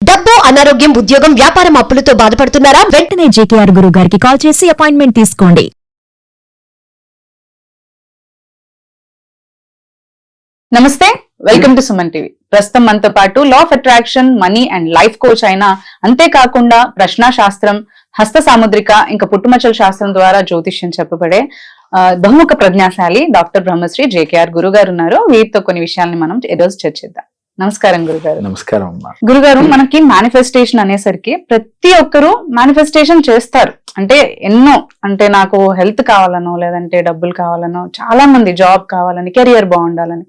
డబ్బు, అనారోగ్యం, ఉద్యోగం, వ్యాపారం, అప్పులతో బాధపడుతున్నారా? వెంటనే జేకేఆర్ గురువు గారికి కాల్ చేసి అపాయింట్మెంట్ తీసుకోండి. నమస్తే, వెల్కమ్ టు సుమన్ టీవీ. ప్రస్తుతం మనతో పాటు law of attraction, money and life coach అయిన, అంతేకాకుండా ప్రశ్న శాస్త్రం, హస్త సాముద్రిక, ఇంకా పుట్టుమచ్చల శాస్త్రం ద్వారా జ్యోతిష్యం చెప్పబడే బహుముఖ ప్రజ్ఞాశాలి డాక్టర్ బ్రహ్మశ్రీ జేకేఆర్ గురుగారు ఉన్నారు. వీరితో కొన్ని విషయాల్ని మనం ఈరోజు చర్చిద్దాం. నమస్కారం గురుగారు. నమస్కారం అమ్మా. గురుగారు, మనకి మేనిఫెస్టేషన్ అనేసరికి ప్రతి ఒక్కరు మేనిఫెస్టేషన్ చేస్తారు. అంటే ఎన్నో, అంటే నాకు హెల్త్ కావాలనో, లేదంటే డబ్బులు కావాలనో, చాలా మంది జాబ్ కావాలని, కెరియర్ బాగుండాలని,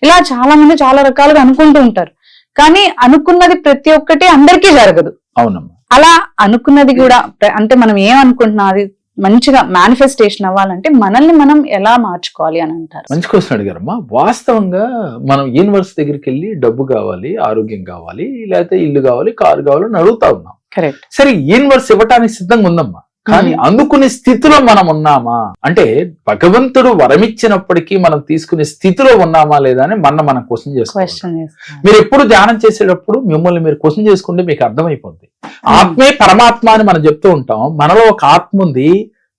ఇలా చాలా మంది చాలా రకాలుగా అనుకుంటూ ఉంటారు. కానీ అనుకున్నది ప్రతి ఒక్కటి అందరికీ జరగదు. అవునమ్మా. అలా అనుకున్నది కూడా, అంటే మనం ఏమనుకుంటున్నాం అది మంచిగా మేనిఫెస్టేషన్ అవ్వాలంటే మనల్ని మనం ఎలా మార్చుకోవాలి అని అంటారు. మంచి క్వశ్చన్ అడిగారమ్మా. వాస్తవంగా మనం యూనివర్స్ దగ్గరికి వెళ్ళి డబ్బు కావాలి, ఆరోగ్యం కావాలి, లేకపోతే ఇల్లు కావాలి, కారు కావాలి అని అడుగుతా ఉన్నాం. కరెక్ట్. సరే, యూనివర్స్ ఇవ్వటానికి సిద్ధంగా ఉందమ్మా. కానీ అందుకునే స్థితిలో మనం ఉన్నామా అంటే, భగవంతుడు వరమిచ్చినప్పటికీ మనం తీసుకునే స్థితిలో ఉన్నామా లేదా అని మనం క్వశ్చన్ చేసుకోవాలి. మీరు ఎప్పుడు ధ్యానం చేసేటప్పుడు మిమ్మల్ని మీరు క్వశ్చన్ చేసుకుంటే మీకు అర్థమైపోద్ది. ఆత్మే పరమాత్మ అని మనం చెప్తూ ఉంటాం. మనలో ఒక ఆత్మ ఉంది.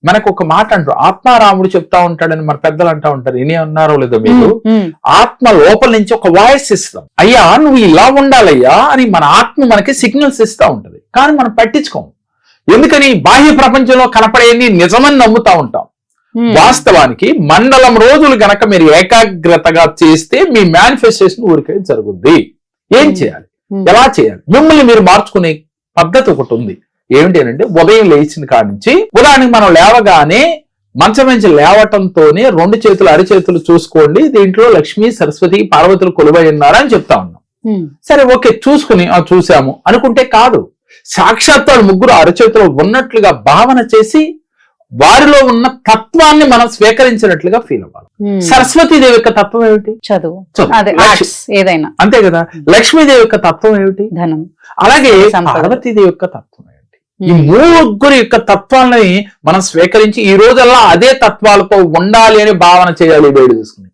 మనకు ఒక మాట అంటారు, ఆత్మారాముడు చెప్తా ఉంటాడని మన పెద్దలు అంటా ఉంటారు. ఇని అన్నారో లేదో మీరు. ఆత్మ లోపల నుంచి ఒక వాయిస్ ఇస్తాం, అయ్యా నువ్వు ఇలా ఉండాలయ్యా అని మన ఆత్మ మనకి సిగ్నల్స్ ఇస్తా ఉంటది. కానీ మనం పట్టించుకోం. ఎందుకని? బాహ్య ప్రపంచంలో కనపడేది నిజమని నమ్ముతా ఉంటాం. వాస్తవానికి మండలం రోజులు గనక మీరు ఏకాగ్రతగా చేస్తే మీ మేనిఫెస్టేషన్ ఊరికే జరుగుద్ది. ఏం చేయాలి, ఎలా చేయాలి? మిమ్మల్ని మీరు మార్చుకునే పద్ధతి ఒకటి ఉంది. ఏమిటి అంటే, ఉదయం లేచిన కాడి నుంచి, ఉదాహరణకి మనం లేవగానే మంచం నుంచి లేవటంతోనే 2 చేతులు అరిచేతులు చూసుకోండి, దీంట్లో లక్ష్మి, సరస్వతి, పార్వతులు కొలువై ఉన్నారని చెప్తా ఉన్నాం. సరే, ఓకే, చూసుకుని చూసాము అనుకుంటే కాదు. సాక్షాత్తు ముగ్గురు అరచేతిలో ఉన్నట్లుగా భావన చేసి వారిలో ఉన్న తత్వాన్ని మనం స్వీకరించినట్లుగా ఫీల్ అవ్వాలి. సరస్వతీదేవి యొక్క తత్వం ఏమిటి? చదువు. ఏదైనా అంతే కదా. లక్ష్మీదేవి యొక్క తత్వం ఏమిటి? ధనం. అలాగే పార్వతీదేవి యొక్క తత్వం ఏమిటి? ఈ ముగ్గురు యొక్క తత్వాలని మనం స్వీకరించి ఈ రోజల్లా అదే తత్వాలతో ఉండాలి అని భావన చేయాలి. వేడి చూసుకుని,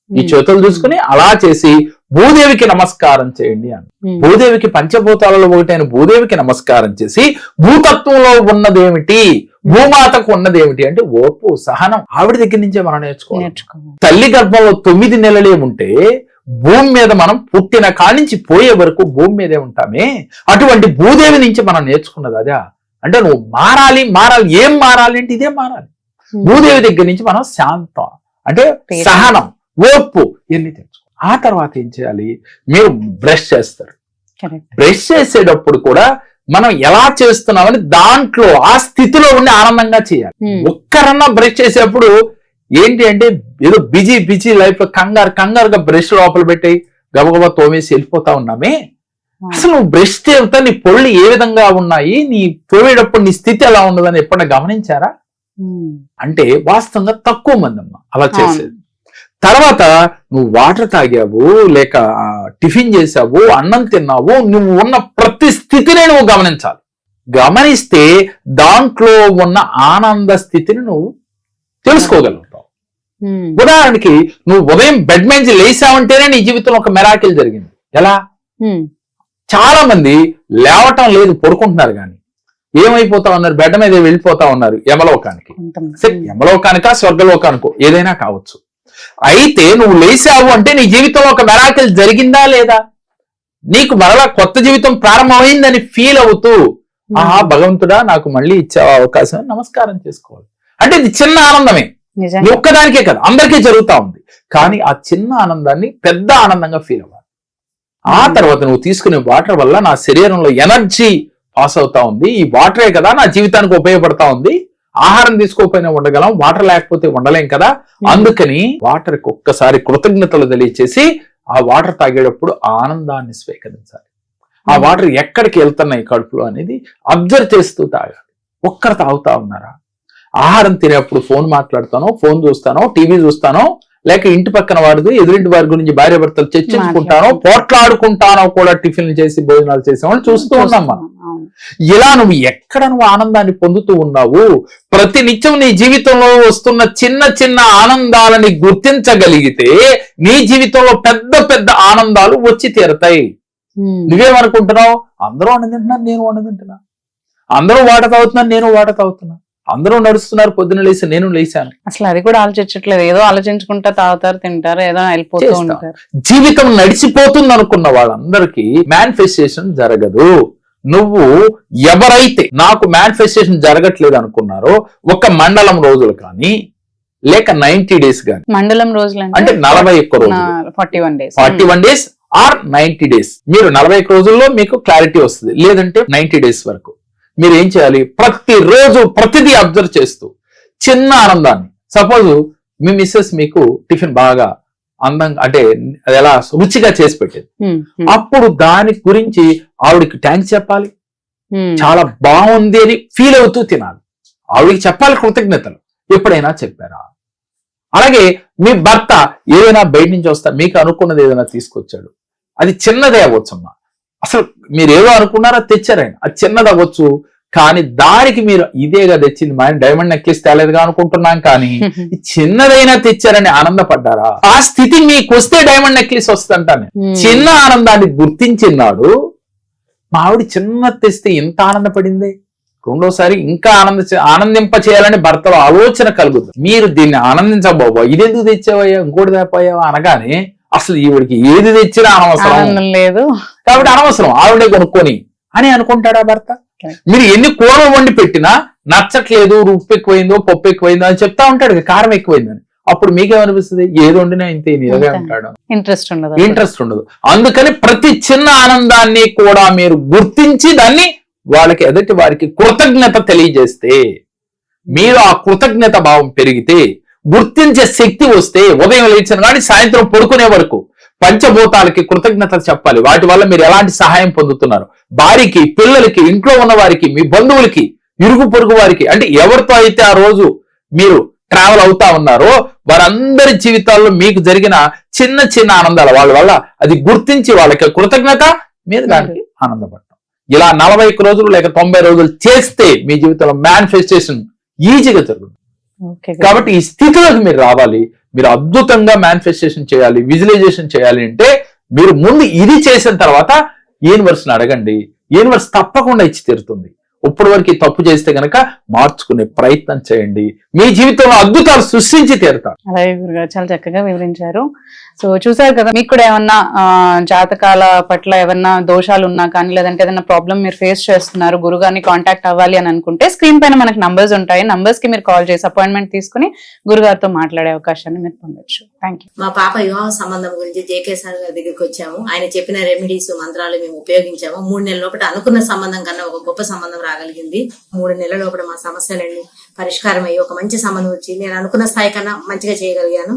ఈ చేతులు చూసుకుని అలా చేసి భూదేవికి నమస్కారం చేయండి అని. భూదేవికి పంచభూతాలలో ఒకటైన భూదేవికి నమస్కారం చేసి, భూతత్వంలో ఉన్నదేమిటి, భూమాతకు ఉన్నదేమిటి అంటే ఓర్పు, సహనం. ఆవిడ దగ్గర నుంచే మనం నేర్చుకోవాలి. తల్లి గర్భంలో 9 నెలలే ఉంటే భూమి మీద మనం పుట్టిన కానించి పోయే వరకు భూమి మీదే ఉంటామే. అటువంటి భూదేవి నుంచి మనం నేర్చుకున్నది అదే. అంటే నువ్వు మారాలి. ఏం మారాలి అంటే ఇదే మారాలి. భూదేవి దగ్గర నుంచి మనం శాంతం, అంటే సహనం, ఓర్పు ఇవన్నీ తెచ్చుకో. ఆ తర్వాత ఏం చేయాలి? మీరు బ్రష్ చేస్తారు. బ్రష్ చేసేటప్పుడు కూడా మనం ఎలా చేస్తున్నామని దాంట్లో ఆ స్థితిలో ఉండి ఆనందంగా చేయాలి. ఒక్కరన్నా బ్రష్ చేసేప్పుడు ఏంటి అంటే, ఏదో బిజీ లైఫ్ లో కంగారుగా బ్రష్ లోపల పెట్టి గబగబా తోమేసి వెళ్ళిపోతా ఉన్నామే. అసలు నువ్వు బ్రష్ చేస్తా నీ పళ్ళు ఏ విధంగా ఉన్నాయి, నీ తోమేటప్పుడు నీ స్థితి ఎలా ఉండదని ఎప్పుడన్నా గమనించారా? అంటే వాస్తవంగా తక్కువ మంది అమ్మా అలా చేసేది. తర్వాత నువ్వు వాటర్ తాగావు, లేక టిఫిన్ చేసావు, అన్నం తిన్నావు, నువ్వు ఉన్న ప్రతి స్థితిని నువ్వు గమనించాలి. గమనిస్తే దాంట్లో ఉన్న ఆనంద స్థితిని నువ్వు తెలుసుకోగలుగుతావు. ఉదాహరణకి నువ్వు ఉదయం బెడ్ నుంచి లేసావంటేనే నీ జీవితంలో ఒక మిరాకిల్ జరిగింది. ఎలా? చాలా మంది లేవటం లేదు, పడుకుంటున్నారు. కానీ ఏమైపోతా ఉన్నారు? బెడ్ మీద వెళ్ళిపోతా ఉన్నారు యమలోకానికి. యమలోకానికా స్వర్గలోకానికో ఏదైనా కావచ్చు. అయితే నువ్వు లేసావు అంటే నీ జీవితంలో ఒక మిరాకిల్ జరిగిందా లేదా? నీకు మరలా కొత్త జీవితం ప్రారంభమైందని ఫీల్ అవుతూ, ఆహా భగవంతుడా నాకు మళ్ళీ ఇచ్చే అవకాశం, నమస్కారం చేసుకోవాలి. అంటే ఇది చిన్న ఆనందమే, ఒక్కదానికే కదా, అందరికీ జరుగుతా ఉంది. కానీ ఆ చిన్న ఆనందాన్ని పెద్ద ఆనందంగా ఫీల్ అవ్వాలి. ఆ తర్వాత నువ్వు తీసుకునే వాటర్ వల్ల నా శరీరంలో ఎనర్జీ పాస్ అవుతా ఉంది. ఈ వాటరే కదా నా జీవితానికి ఉపయోగపడతా ఉంది. ఆహారం తీసుకోకపోయినా ఉండగలం, వాటర్ లేకపోతే ఉండలేం కదా. అందుకని వాటర్కి ఒక్కసారి కృతజ్ఞతలు తెలియచేసి ఆ వాటర్ తాగేటప్పుడు ఆనందాన్ని స్వీకరించాలి. ఆ వాటర్ ఎక్కడికి వెళ్తున్నాయి కడుపులో అనేది అబ్జర్వ్ చేస్తూ తాగాలి. ఒక్కరు తాగుతా ఉన్నారా? ఆహారం తినేప్పుడు ఫోన్ మాట్లాడతానో, ఫోన్ చూస్తానో, టీవీ చూస్తానో, లేక ఇంటి పక్కన వారిది ఎదురింటి వారి గురించి భార్య భర్తలు చర్చించుకుంటానో, పోట్లాడుకుంటానో కూడా టిఫిన్లు చేసి భోజనాలు చేసామని చూస్తూ ఉన్నాం మనం. ఇలా నువ్వు ఎక్కడ నువ్వు ఆనందాన్ని పొందుతూ ఉన్నావు? ప్రతి నిత్యం నీ జీవితంలో వస్తున్న చిన్న చిన్న ఆనందాలని గుర్తించగలిగితే నీ జీవితంలో పెద్ద పెద్ద ఆనందాలు వచ్చి తీరతాయి. నువ్వేమనుకుంటున్నావు? అందరూ వంట తింటున్నారు, నేను వంట తింటున్నా. అందరూ వాటర్ తాగుతున్నారు, నేను వాటర్ తాగుతున్నా. అందరూ నడుస్తున్నారు, పొద్దున లేచి నేను లేచాను. అసలు అది కూడా ఆలోచించట్లేదు, ఏదో ఆలోచించుకుంటా తాగుతారు, తింటారు, ఏదో వెళ్ళిపోతూ ఉంటారు. జీవితం నడిచిపోతుంది అనుకున్న వాళ్ళందరికీ మేనిఫెస్టేషన్ జరగదు. నువ్వు ఎవరైతే నాకు మేనిఫెస్టేషన్ జరగట్లేదు అనుకున్నారో ఒక మండలం రోజులు కానీ లేక 90 days కానీ, మండలం రోజులు అంటే 41 రోజులు, 41 days ఆర్ 90 days, మీరు 41 రోజుల్లో మీకు క్లారిటీ వస్తుంది, లేదంటే 90 days వరకు మీరు ఏం చేయాలి? ప్రతిరోజు ప్రతిదీ అబ్జర్వ్ చేస్తూ చిన్న ఆనందాన్ని, సపోజ్ మీ మిస్సెస్ మీకు టిఫిన్ బాగా అందంగా అంటే అది ఎలా రుచిగా చేసి పెట్టేది, అప్పుడు దాని గురించి ఆవిడకి థ్యాంక్స్ చెప్పాలి, చాలా బాగుంది అని ఫీల్ అవుతూ తినాలి. ఆవిడకి చెప్పాలి కృతజ్ఞతలు. ఎప్పుడైనా చెప్పారా? అలాగే మీ భర్త ఏదైనా బయట నుంచి వస్తా మీకు అనుకున్నది ఏదైనా తీసుకొచ్చాడు, అది చిన్నదే అవ్వచ్చమ్మా, అసలు మీరు ఏదో అనుకున్నారో తెచ్చారాయన, అది చిన్నది అవ్వచ్చు, కానీ దానికి మీరు ఇదేగా తెచ్చింది మా డైమండ్ నెక్లెస్ తేలేదుగా అనుకుంటున్నాం, కానీ చిన్నదైనా తెచ్చారని ఆనందపడ్డారా? ఆ స్థితి మీకు వస్తే డైమండ్ నెక్లెస్ వస్తుంటాను. చిన్న ఆనందాన్ని గుర్తించినాడు మా ఆవిడ చిన్నది తెస్తే ఇంత ఆనందపడింది, రెండోసారి ఇంకా ఆనందింప చేయాలని భర్తలో ఆలోచన కలుగుతుంది. మీరు దీన్ని ఆనందించబోబో, ఇదెందుకు తెచ్చావయ్యా, ఇంకోటి తెప్పావా అనగానే అసలు ఈవిడికి ఏది తెచ్చినా అనవసరం లేదు కాబట్టి అనవసరం ఆవిడే కొనుక్కొని అని అనుకుంటాడా భర్త? మీరు ఎన్ని కూరలు వండి పెట్టినా నచ్చట్లేదు, ఉప్పు ఎక్కువైందో పప్పు ఎక్కువైందో అని చెప్తా ఉంటాడు, కారం ఎక్కువైందని. అప్పుడు మీకేమనిపిస్తుంది? ఏది వండినా ఇంతే నీరుగా ఉంటాడు, ఇంట్రెస్ట్ ఉండదు. అందుకని ప్రతి చిన్న ఆనందాన్ని కూడా మీరు గుర్తించి దాన్ని వాళ్ళకి ఎదుటి వారికి కృతజ్ఞత తెలియజేస్తే, మీరు ఆ కృతజ్ఞత భావం పెరిగితే, గుర్తించే శక్తి వస్తే, ఉదయం లేచిన కానీ సాయంత్రం పడుకునే వరకు పంచభూతాలకి కృతజ్ఞత చెప్పాలి. వాటి వల్ల మీరు ఎలాంటి సహాయం పొందుతున్నారు, భార్యకి, పిల్లలకి, ఇంట్లో ఉన్న వారికి, మీ బంధువులకి, ఇరుగు పొరుగు వారికి, అంటే ఎవరితో అయితే ఆ రోజు మీరు ట్రావెల్ అవుతా ఉన్నారో వారందరి జీవితాల్లో మీకు జరిగిన చిన్న చిన్న ఆనందాల వాళ్ళ వల్ల అది గుర్తించి వాళ్ళకి కృతజ్ఞత, మీరు దానికి ఆనందపడతాం. ఇలా 41 రోజులు లేక 90 రోజులు చేస్తే మీ జీవితంలో మేనిఫెస్టేషన్ ఈజీగా జరుగుతుంది. కాబట్టి ఈ స్థితిలోకి మీరు రావాలి, మీరు అద్భుతంగా మేనిఫెస్టేషన్ చేయాలి, విజువలైజేషన్ చేయాలి అంటే మీరు ముందు ఇది చేసిన తర్వాత యూనివర్స్ని అడగండి, యూనివర్స్ తప్పకుండా ఇచ్చి తీరుతుంది. ఇప్పటి వరకు తప్పు చేస్తే గనక మార్చుకునే ప్రయత్నం చేయండి, మీ జీవితంలో అద్భుతాలు సృష్టించి తీరుతారు. అలాగే గురుగారు చాలా చక్కగా వివరించారు. సో చూసారు కదా, మీకు కూడా ఏమన్నా జాతకాల పట్ల ఏమన్నా దోషాలు ఉన్నా కానీ, లేదంటే ఏదైనా ప్రాబ్లం మీరు ఫేస్ చేస్తున్నారు, గురుగారిని కాంటాక్ట్ అవ్వాలి అని అనుకుంటే స్క్రీన్ పైన మనకి నంబర్స్ ఉంటాయి, నంబర్స్ కి మీరు కాల్ చేసి అపాయింట్మెంట్ తీసుకుని గురుగారితో మాట్లాడే అవకాశాన్ని మీరు పొందొచ్చు. Thank you. మా పాప వివాహ సంబంధం గురించి జేకే సార్ గారి దగ్గరికి వచ్చాము. ఆయన చెప్పిన రెమెడీస్, మంత్రాలు మేము ఉపయోగించాము. 3 నెలల లోపల అనుకున్న సంబంధం కన్నా ఒక గొప్ప సంబంధం రాగలిగింది. 3 నెలల లోపల మా సమస్యలన్నీ పరిష్కారం అయ్యి ఒక మంచి సంబంధం వచ్చి నేను అనుకున్న స్థాయి కన్నా మంచిగా చేయగలిగాను.